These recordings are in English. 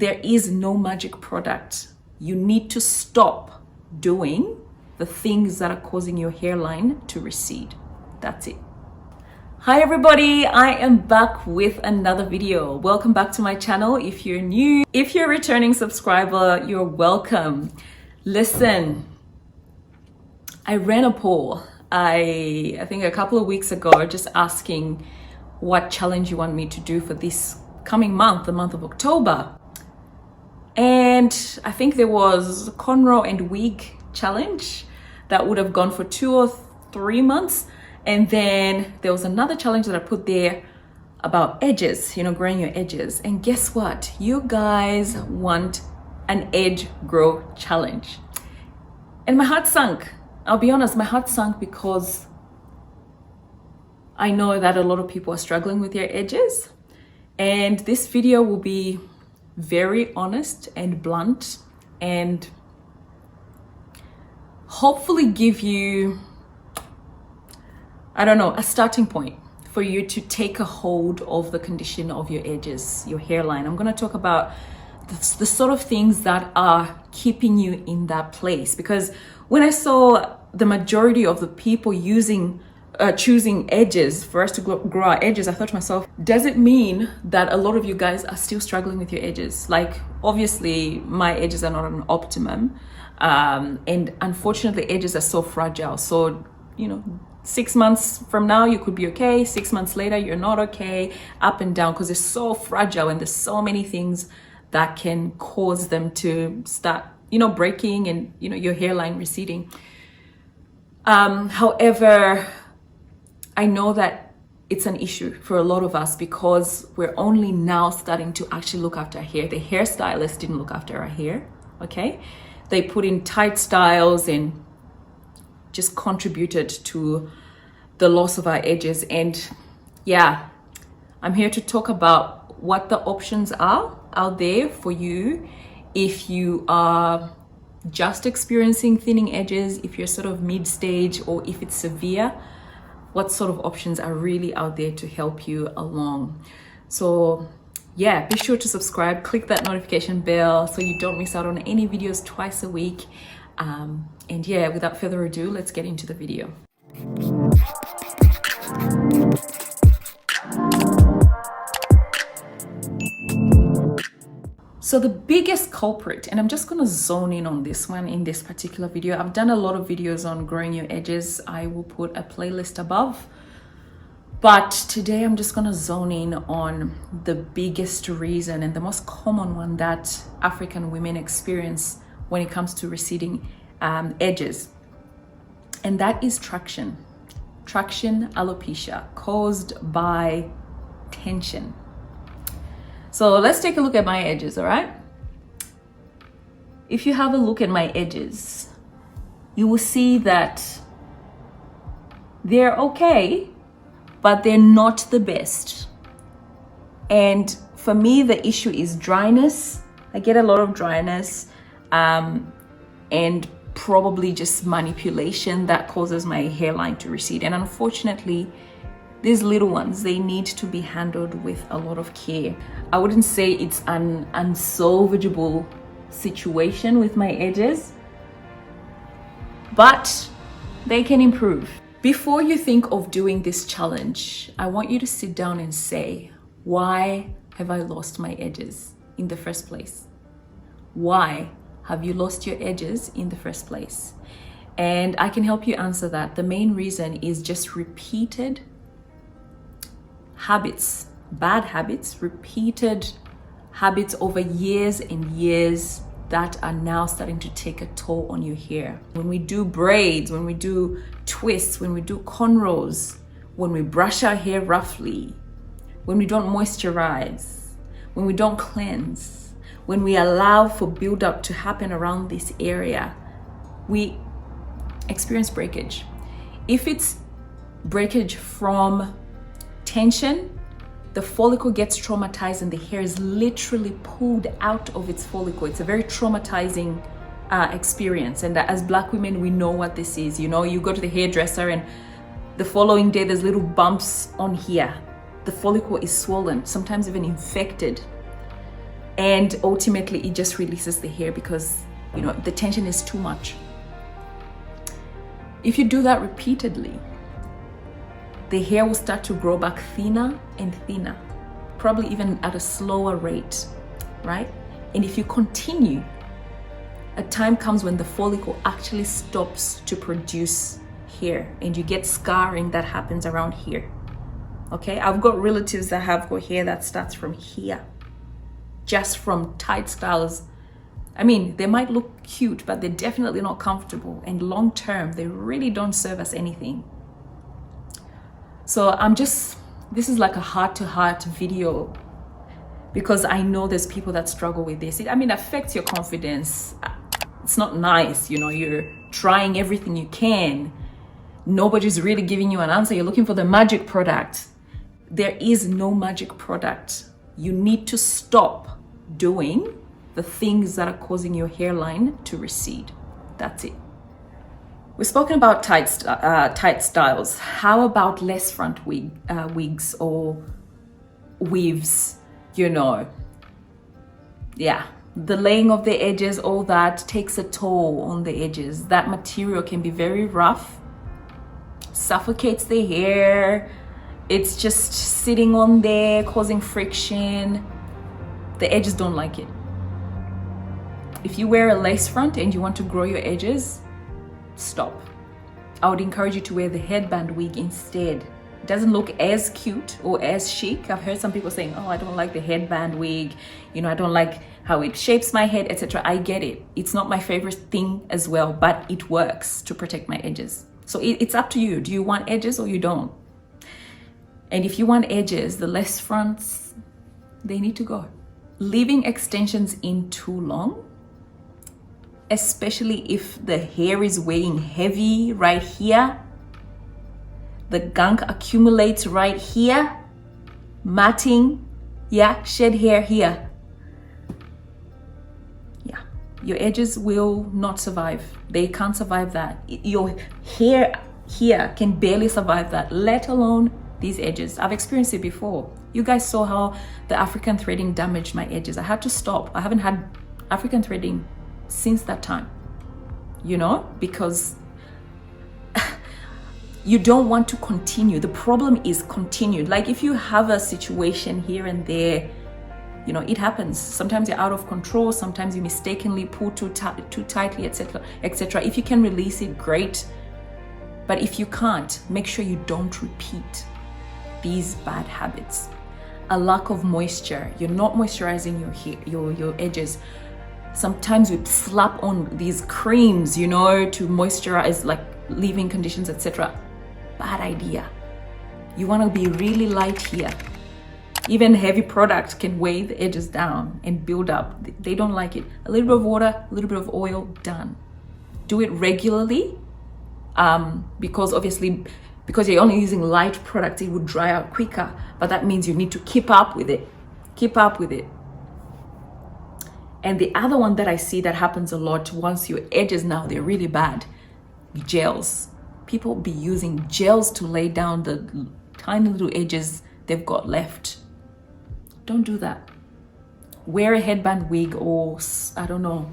there is no magic product. You need to stop doing the things that are causing your hairline to recede. That's it. Hi everybody, I am back with another video. Welcome back to my channel. If you're new, if you're a returning subscriber, you're welcome. Listen, I ran a poll, I think a couple of weeks ago, just asking what challenge you want me to do for this coming month, the month of October. And I think there was a cornrow and wig challenge that would have gone for 2 or 3 months. And then there was another challenge that I put there about edges, growing your edges. And guess what? You guys want an edge grow challenge. And my heart sunk. I'll be honest, my heart sunk because I know that a lot of people are struggling with their edges. And this video will be very honest and blunt and hopefully give you, a starting point for you to take a hold of the condition of your edges, your hairline. I'm going to talk about the sort of things that are keeping you in that place. Because when I saw the majority of the people choosing edges for us to grow our edges, I thought to myself, does it mean that a lot of you guys are still struggling with your edges? Like, obviously, my edges are not an optimum. And unfortunately, edges are so fragile. So, 6 months from now, you could be okay. 6 months later, you're not okay. Up and down, because they're so fragile and there's so many things that can cause them to start, breaking and, your hairline receding. However, I know that it's an issue for a lot of us because we're only now starting to actually look after our hair. The hairstylist didn't look after our hair, okay? They put in tight styles and just contributed to the loss of our edges. And yeah, I'm here to talk about what the options are out there for you if you are just experiencing thinning edges, if you're sort of mid-stage, or if it's severe, what sort of options are really out there to help you along. So yeah, be sure to subscribe, click that notification bell so you don't miss out on any videos twice a week. And yeah, without further ado, let's get into the video. So the biggest culprit, and I'm just going to zone in on this one in this particular video. I've done a lot of videos on growing your edges. I will put a playlist above. But today I'm just going to zone in on the biggest reason and the most common one that African women experience when it comes to receding edges. And that is traction alopecia, caused by tension. So let's take a look at my edges, all right? If you have a look at my edges, you will see that they're okay, but they're not the best. And for me, the issue is dryness. I get a lot of dryness, and probably just manipulation that causes my hairline to recede. And unfortunately, these little ones, they need to be handled with a lot of care. I wouldn't say it's an unsolvable situation with my edges, but they can improve. Before you think of doing this challenge, I want you to sit down and say, why have I lost my edges in the first place? Why have you lost your edges in the first place? And I can help you answer that. The main reason is just repeated habits, bad habits, repeated habits over years and years that are now starting to take a toll on your hair. When we do braids, when we do twists, when we do cornrows, when we brush our hair roughly, when we don't moisturize, when we don't cleanse, when we allow for buildup to happen around this area, we experience breakage. If it's breakage from tension, the follicle gets traumatized and the hair is literally pulled out of its follicle. It's a very traumatizing experience. And as Black women, we know what this is. You go to the hairdresser and the following day there's little bumps on here. The follicle is swollen, sometimes even infected. And ultimately it just releases the hair because, you know, the tension is too much. If you do that repeatedly, the hair will start to grow back thinner and thinner, probably even at a slower rate, right? And if you continue, a time comes when the follicle actually stops to produce hair and you get scarring that happens around here. Okay, I've got relatives that have got hair that starts from here, just from tight styles. I mean, they might look cute, but they're definitely not comfortable, and long term they really don't serve us anything. So this is like a heart-to-heart video because I know there's people that struggle with this. It affects your confidence. It's not nice, you know, you're trying everything you can. Nobody's really giving you an answer. You're looking for the magic product. There is no magic product. You need to stop doing the things that are causing your hairline to recede. That's it. We've spoken about tight styles. How about less front wigs or weaves, you know? Yeah, the laying of the edges, all that takes a toll on the edges. That material can be very rough, suffocates the hair. It's just sitting on there, causing friction. The edges don't like it. If you wear a lace front and you want to grow your edges, stop. I would encourage you to wear the headband wig instead. It doesn't look as cute or as chic. I've heard some people saying, oh, I don't like the headband wig. You know, I don't like how it shapes my head, etc. I get it. It's not my favorite thing as well, but it works to protect my edges. So it's up to you. Do you want edges or you don't? And if you want edges, the lace fronts, they need to go. Leaving extensions in too long, especially if the hair is weighing heavy right here, the gunk accumulates right here, matting, yeah, shed hair here. Yeah, your edges will not survive. They can't survive that. Your hair here can barely survive that, let alone these edges. I've experienced it before. You guys saw how the African threading damaged my edges. I had to stop. I haven't had African threading since that time, you know, because you don't want to continue. The problem is continued. Like if you have a situation here and there, you know, it happens. Sometimes you're out of control. Sometimes you mistakenly pull too tightly, etc., etc. If you can release it, great. But if you can't, make sure you don't repeat these bad habits. A lack of moisture. You're not moisturizing your edges. Sometimes we slap on these creams, you know, to moisturize, like leave-in conditions, etc. Bad idea. You want to be really light here. Even heavy product can weigh the edges down and build up. They don't like it. A little bit of water, a little bit of oil, done. Do it regularly, because obviously, because you're only using light product, it would dry out quicker. But that means you need to keep up with it. Keep up with it. And the other one that I see that happens a lot once your edges now, they're really bad, gels. People be using gels to lay down the tiny little edges they've got left. Don't do that. Wear a headband wig or, I don't know,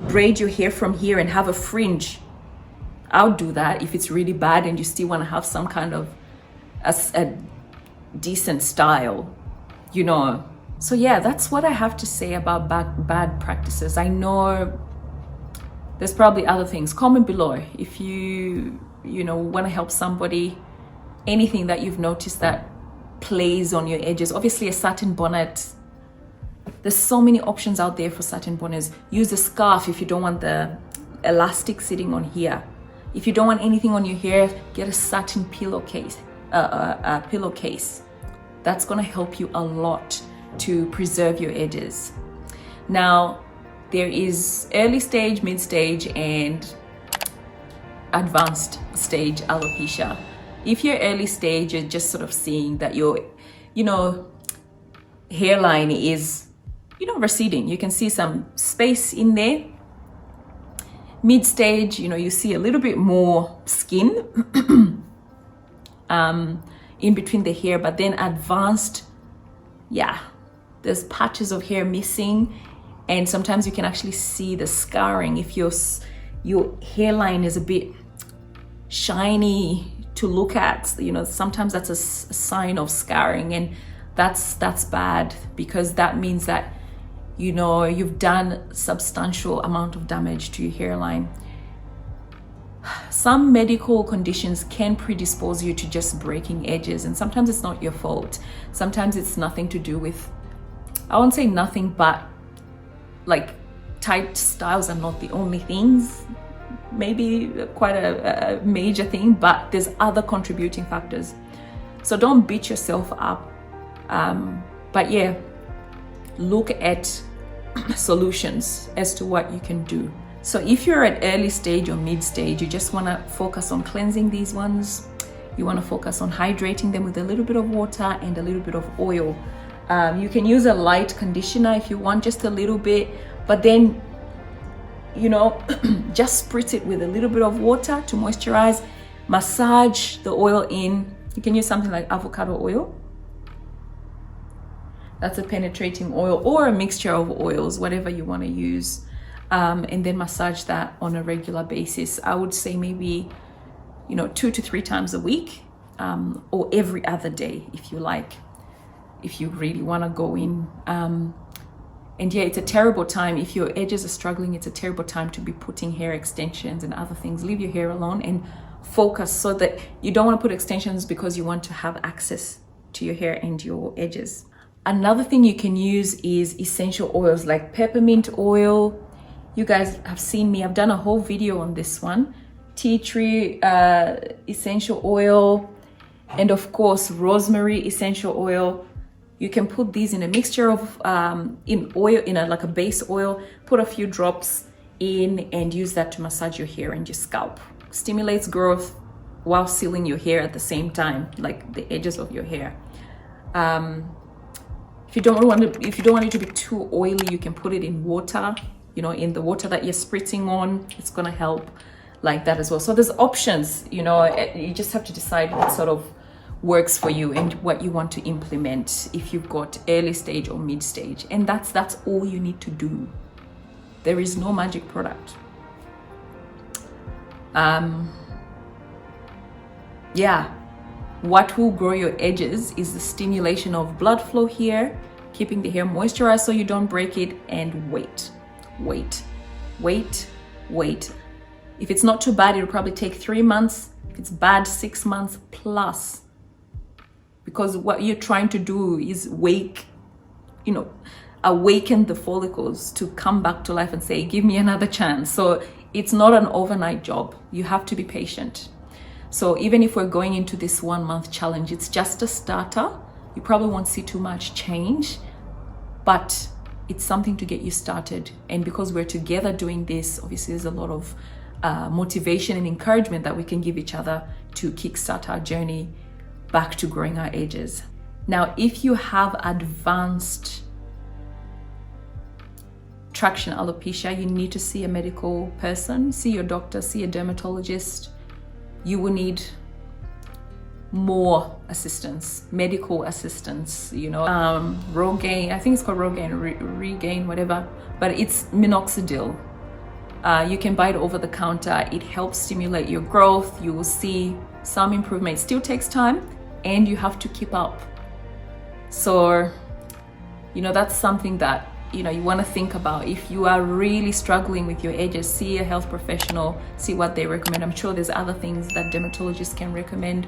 braid your hair from here and have a fringe. I'll do that if it's really bad and you still want to have some kind of a decent style, you know. So yeah, that's what I have to say about bad practices. I know there's probably other things. Comment below if you want to help somebody, anything that you've noticed that plays on your edges. Obviously a satin bonnet, there's so many options out there for satin bonnets. Use a scarf if you don't want the elastic sitting on here. If you don't want anything on your hair, get a satin pillowcase. A pillowcase. That's gonna help you a lot to preserve your edges. Now, there is early stage, mid stage, and advanced stage alopecia. If you're early stage, you're just sort of seeing that your, hairline is, receding. You can see some space in there. Mid stage, you see a little bit more skin in between the hair, but then advanced, yeah, there's patches of hair missing, and sometimes you can actually see the scarring if your hairline is a bit shiny to look at. You know, sometimes that's a sign of scarring, and that's bad, because that means that, you know, you've done substantial amount of damage to your hairline. Some medical conditions can predispose you to just breaking edges, and sometimes it's not your fault. Sometimes it's nothing to do with, I won't say nothing, but like tight styles are not the only things, maybe quite a major thing, but there's other contributing factors. So don't beat yourself up. But yeah, look at solutions as to what you can do. So if you're at early stage or mid stage, you just want to focus on cleansing these ones. You want to focus on hydrating them with a little bit of water and a little bit of oil. You can use a light conditioner if you want, just a little bit, but then, you know, just spritz it with a little bit of water to moisturize, massage the oil in. You can use something like avocado oil. That's a penetrating oil, or a mixture of oils, whatever you want to use. And then massage that on a regular basis. I would say maybe, you know, 2 to 3 times a week, or every other day if you like, if you really want to go in. And yeah, it's a terrible time if your edges are struggling. It's a terrible time to be putting hair extensions and other things. Leave your hair alone and focus, so that you don't want to put extensions because you want to have access to your hair and your edges. Another thing you can use is essential oils like peppermint oil. You guys have seen me, I've done a whole video on this one. Tea tree essential oil, and of course rosemary essential oil. You can put these in a mixture of in oil, in like a base oil, put a few drops in and use that to massage your hair and your scalp. Stimulates growth while sealing your hair at the same time, like the edges of your hair. If you don't want it to be too oily, you can put it in water, you know, in the water that you're spritzing on. It's gonna help like that as well. So there's options, you know, you just have to decide what sort of works for you and what you want to implement if you've got early stage or mid stage. And that's all you need to do. There is no magic product. Yeah, what will grow your edges is the stimulation of blood flow here, keeping the hair moisturized so you don't break it, and wait. If it's not too bad, it'll probably take 3 months. If it's bad, 6 months plus. Because what you're trying to do is awaken the follicles to come back to life and say, give me another chance. So it's not an overnight job. You have to be patient. So even if we're going into this 1 month challenge, it's just a starter. You probably won't see too much change, but it's something to get you started. And because we're together doing this, obviously there's a lot of motivation and encouragement that we can give each other to kickstart our journey back to growing our edges. Now, if you have advanced traction alopecia, you need to see a medical person, see your doctor, see a dermatologist. You will need more assistance, medical assistance, you know, Rogaine, I think it's called Rogaine, Regain, whatever, but it's minoxidil. You can buy it over the counter. It helps stimulate your growth. You will see some improvement. It still takes time and you have to keep up. So, you know, that's something that, you know, you want to think about. If you are really struggling with your edges, see a health professional, see what they recommend. I'm sure there's other things that dermatologists can recommend.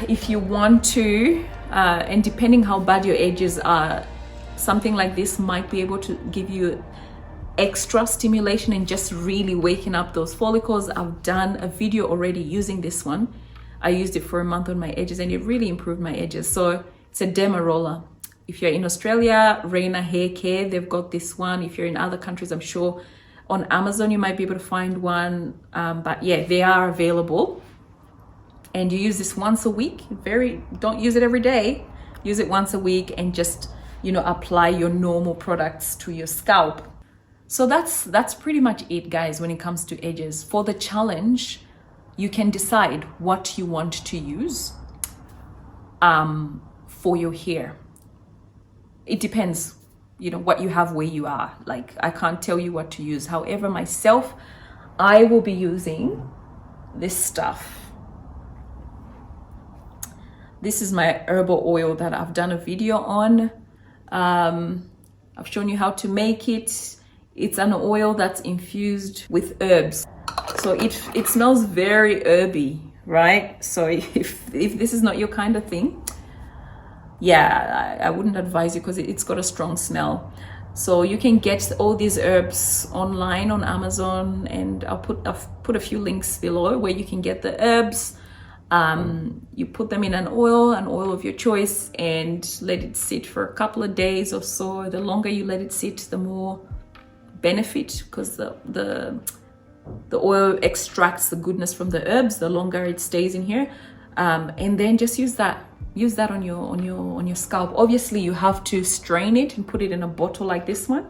If you want to, and depending how bad your edges are, something like this might be able to give you extra stimulation and just really waking up those follicles. I've done a video already using this one. I used it for a month on my edges and it really improved my edges. So it's a dermarolller. If you're in Australia, Reina Hair Care, they've got this one. If you're in other countries, I'm sure on Amazon you might be able to find one. But yeah, they are available. And you use this once a week. Don't use it every day. Use it once a week and just, you know, apply your normal products to your scalp. So that's pretty much it, guys, when it comes to edges. For the challenge, you can decide what you want to use. for your hair. It depends, you know, what you have where you are. Like, I can't tell you what to use. However, myself, I will be using this stuff. This is my herbal oil that I've done a video on. I've shown you how to make it. It's an oil that's infused with herbs. So it smells very herby, right? So if this is not your kind of thing, yeah, I wouldn't advise you, because it's got a strong smell. So you can get all these herbs online on Amazon, and I've put a few links below where you can get the herbs. You put them in an oil of your choice, and let it sit for a couple of days or so. The longer you let it sit, the more benefit, because the oil extracts the goodness from the herbs. The longer it stays in here, and then just use that on your scalp. Obviously, you have to strain it and put it in a bottle like this one.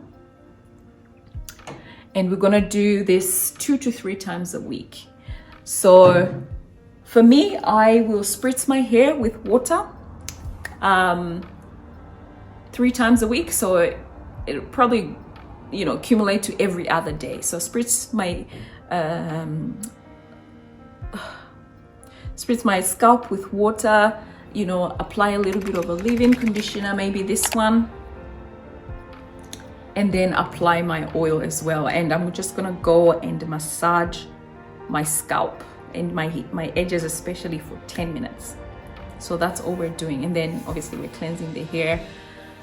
And we're gonna do this 2 to 3 times a week. So for me, I will spritz my hair with water 3 times a week. So it'll probably, you know, accumulate to every other day. So spritz my scalp with water, you know, apply a little bit of a leave-in conditioner, maybe this one, and then apply my oil as well. And I'm just gonna go and massage my scalp and my edges, especially, for 10 minutes. So that's all we're doing. And then obviously we're cleansing the hair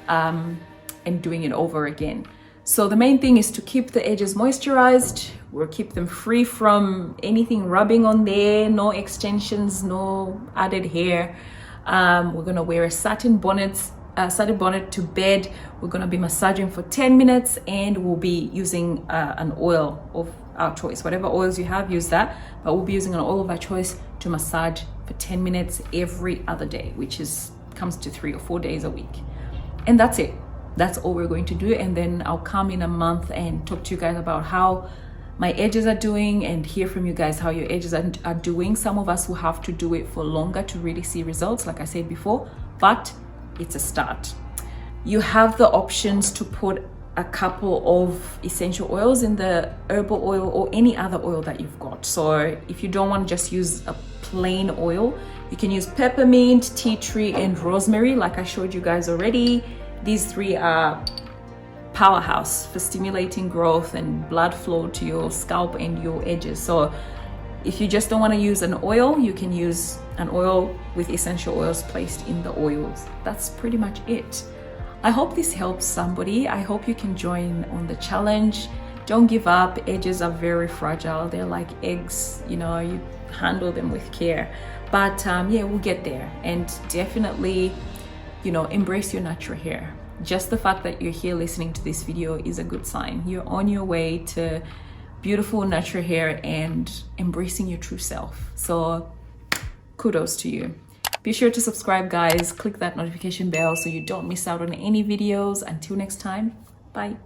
and doing it over again. So the main thing is to keep the edges moisturized. We'll keep them free from anything rubbing on there, no extensions, no added hair. We're gonna wear a satin bonnet to bed. We're gonna be massaging for 10 minutes, and we'll be using an oil of our choice. Whatever oils you have, use that, but we'll be using an oil of our choice to massage for 10 minutes every other day, which comes to 3 or 4 days a week. And that's it. That's all we're going to do. And then I'll come in a month and talk to you guys about how my edges are doing, and hear from you guys how your edges are doing. Some of us will have to do it for longer to really see results, like I said before, but it's a start. You have the options to put a couple of essential oils in the herbal oil, or any other oil that you've got. So if you don't want to just use a plain oil, you can use peppermint, tea tree, and rosemary, like I showed you guys already. These 3 are powerhouse for stimulating growth and blood flow to your scalp and your edges. So if you just don't want to use an oil, you can use an oil with essential oils placed in the oils. That's pretty much it. I hope this helps somebody. I hope you can join on the challenge. Don't give up. Edges are very fragile. They're like eggs, you know, you handle them with care. But yeah, we'll get there. And definitely, you know, embrace your natural hair. Just the fact that you're here listening to this video is a good sign. You're on your way to beautiful natural hair and embracing your true self. So kudos to you. Be sure to subscribe, guys. Click that notification bell so you don't miss out on any videos. Until next time, bye.